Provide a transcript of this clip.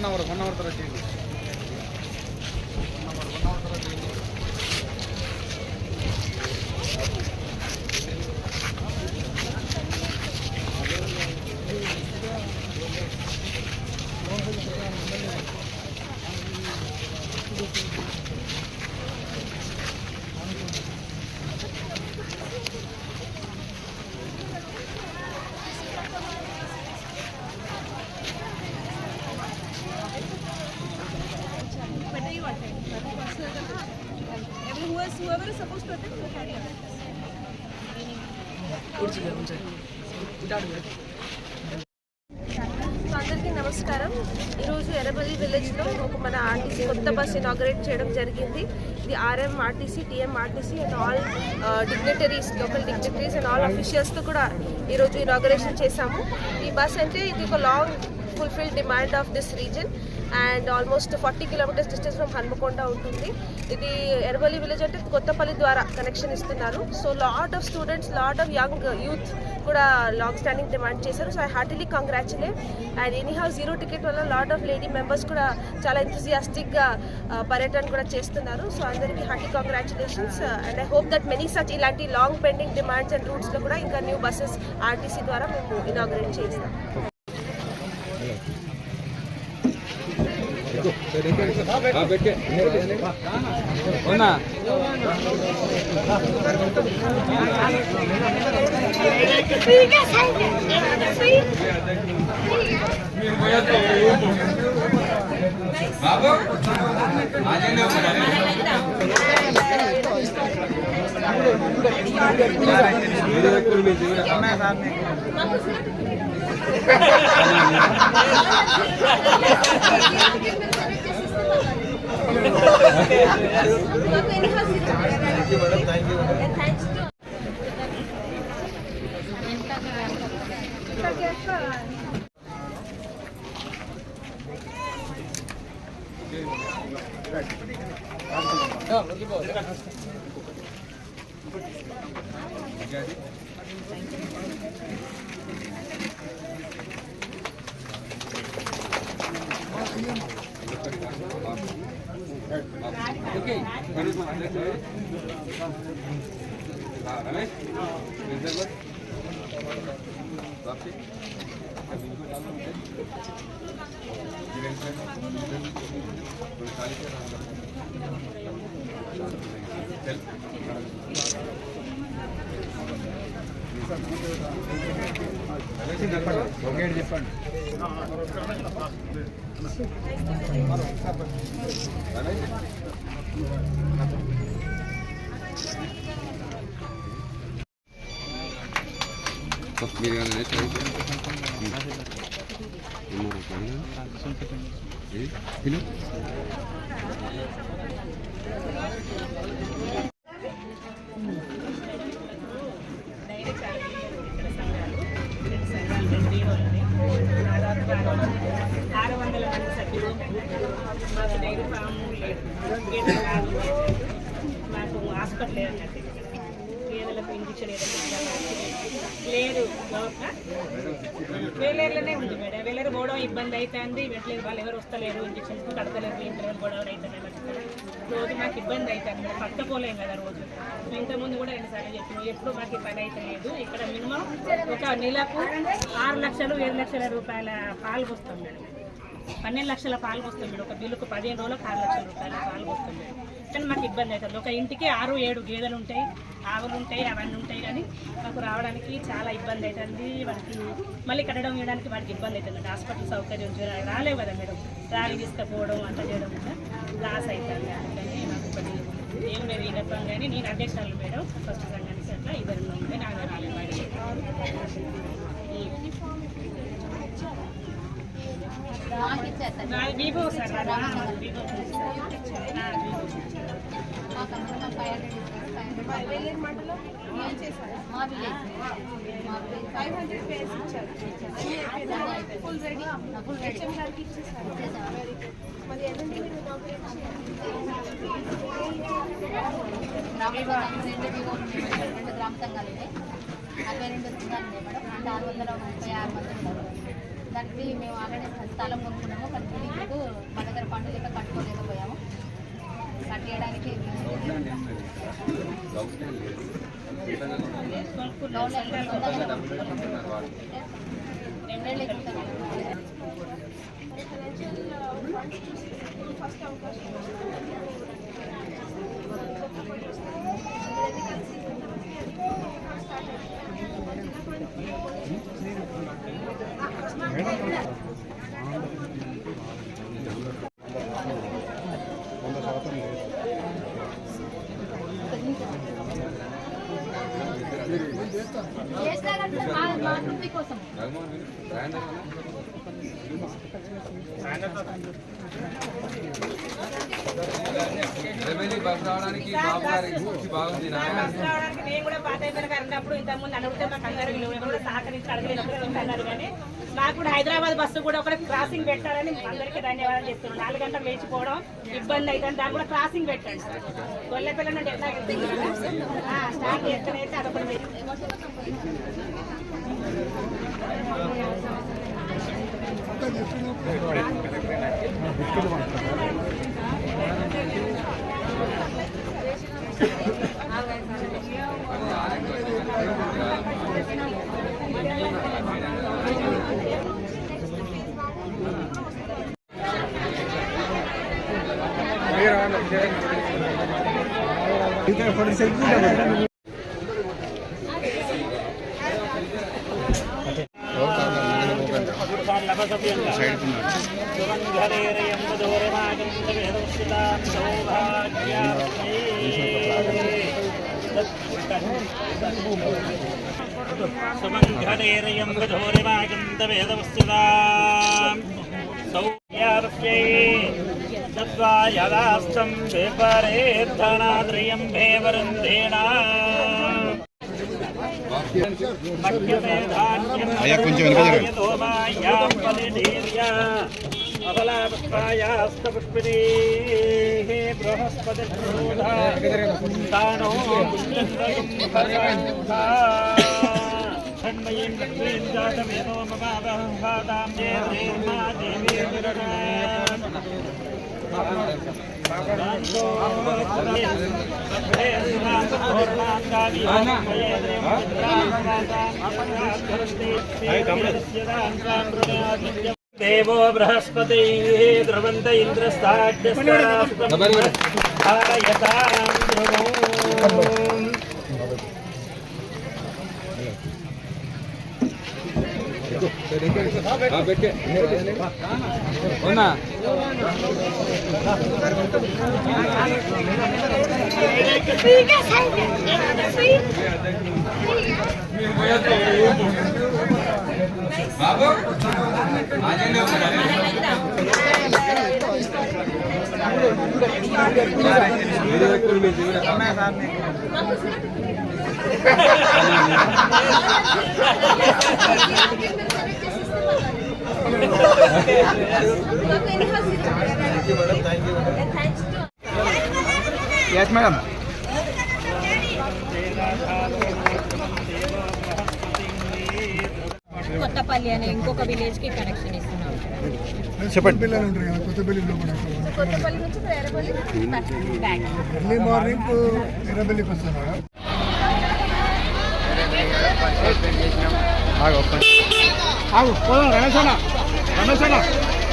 Hour తర్వాత చేయండి. Whoever is supposed to attend will carry on. అందరికీ నమస్కారం. ఈరోజు ఎర్రబల్లి విలేజ్లో ఒక మన ఆర్టీసీ కొత్త బస్ ఇనాగరేట్ చేయడం జరిగింది. ఇది RMRTC, TMRTC and all dignitaries, local dignitaries and all అఫీషియల్స్తో కూడా ఈరోజు ఇనాగరేషన్ చేశాము. ఈ బస్ అంటే ఇది ఒక long fulfil demand of this region and almost 40 kilometres distance from Hanamkonda ఉంటుంది. ఇది ఎర్రబల్లి విలేజ్ అంటే కొత్తపల్లి ద్వారా కనెక్షన్ ఇస్తున్నారు. So lot of students, lot of young youth కూడా లాంగ్ స్టాండింగ్ డిమాండ్ చేశారు. So I heartily congratulate. And anyhow 0 ticket వల్ల lot of lady members కూడా చాలా ఎంతూజియాస్టిక్గా పర్యటన కూడా చేస్తున్నారు. సో అందరికీ hearty congratulations and I hope that many such ఇలాంటి లాంగ్ పెండింగ్ డిమాండ్స్ అండ్ రూట్స్లో కూడా ఇంకా న్యూ బస్సెస్ ఆర్టీసీ ద్వారా మేము ఇనాగరేట్ చేస్తాం. చెప్పండి. మాకు డైరీ ఫామ్ మాకు హాస్పిటల్ లేదన్నట్టు గేదెలకు ఇంజక్షన్ లేదు వేలేరులోనే ఉంది మేడం. వేలేరు పోవడం ఇబ్బంది అవుతుంది, పెట్టలేదు, వాళ్ళు ఎవరు వస్తలేరు, ఇంజక్షన్ కడతలేరు, ఇంటర్ గొడవలు అవుతుంది. రోజు మాకు ఇబ్బంది అవుతుంది మేడం, పట్టపోలేం కదా రోజు. ఇంతకుముందు కూడా రెండుసార్లు చెప్పినాం, ఎప్పుడు మాకు పని అయితే లేదు. ఇక్కడ మినిమం ఒక నెలకు 6 లక్షలు 7 లక్షల రూపాయల పాలు పోస్తాం మేడం. 12 లక్షల పాలు పోస్తాం మేడం. ఒక బిల్లుకు 15 రోజులకు 6 లక్షల రూపాయల పాలు పోస్తాం మేడం. కానీ మాకు ఇబ్బంది అవుతుంది. ఒక ఇంటికి 6-7 గేదెలు ఉంటాయి, ఆవులు ఉంటాయి, అవన్నీ ఉంటాయి. కానీ మాకు రావడానికి చాలా ఇబ్బంది అవుతుంది. వాటికి మళ్ళీ కట్టడం చేయడానికి వాటికి ఇబ్బంది అవుతుంది. హాస్పిటల్ సౌకర్యం రాలేవు కదా మేడం, రాలి తీసుకుపోవడం అంతా చేయడం కూడా లాస్ అవుతుంది. అందుకని మాకు ఒకటి ఏం లేదు ఈ రకం. కానీ నేను అధ్యక్షురాలు మేడం ఫస్ట్ సంఘానికి అట్లా ఇద్దరు ఉంటే నాకు రాలేదు వివో సార్ మండలం మా విలేజ్ 500 పేర్స్ ఇచ్చారు. ఫుల్ రెడీ హెచ్ఎం గారికి ఇచ్చేసారు. మరి ఎల్లుండి మీరు గ్రామ సంఘాలు 42 సంఘాలు ఉన్నాయి మేడం. 636 మంది ఉన్నారు. దానికి మేము ఆల్రెడీ స్థలం కొనుక్కున్నాము, కానీ బిల్డింగ్ మా దగ్గర ఫండ్ లేక కట్టుకోలేకపోయాము. కట్టేయడానికి ఫస్ట్ అవకాశం కోసం బస్ రావడానికి నేను కూడా పాత అయిపోయిన అన్నప్పుడు ఇంతకుముందు అడిగితే మాకు అందరికీ కూడా సహకరించి అడగలేనప్పుడు అన్నారు. కానీ నాకు కూడా హైదరాబాద్ బస్సు కూడా ఒక క్రాసింగ్ పెట్టాలని అందరికీ ధన్యవాదాలు చెప్తున్నాను. 4 గంటలు వేచిపోవడం ఇబ్బంది అవుతుంది, దాన్ని కూడా క్రాసింగ్ పెట్టండి. గొల్లెపల్లి నుండి ఎట్లా స్టార్ట్ ఎక్కడైతే అదొకటి సుమంఘనేరయం గధోరివాగంతవేదవస్థితాం సౌఖ్యార్ప్యై దత్వా యదాస్తం విపరేర్ధనాద్రియం భేవరుందేణ అయ్యా కొంచెం వెనక देवो बृहस्पति ध्रुवन्त బాబు yes madam కొత్తపల్లి అనే ఇంకొక విలేజ్ కి కనెక్షన్ ఇస్తున్నాం. చెప్పండి కొత్తపల్లి నుంచి ఎర్రపల్లి ఎర్లీ మార్నింగ్ ఎర్రబెల్లికి వస్తాను మేడం. రమేష్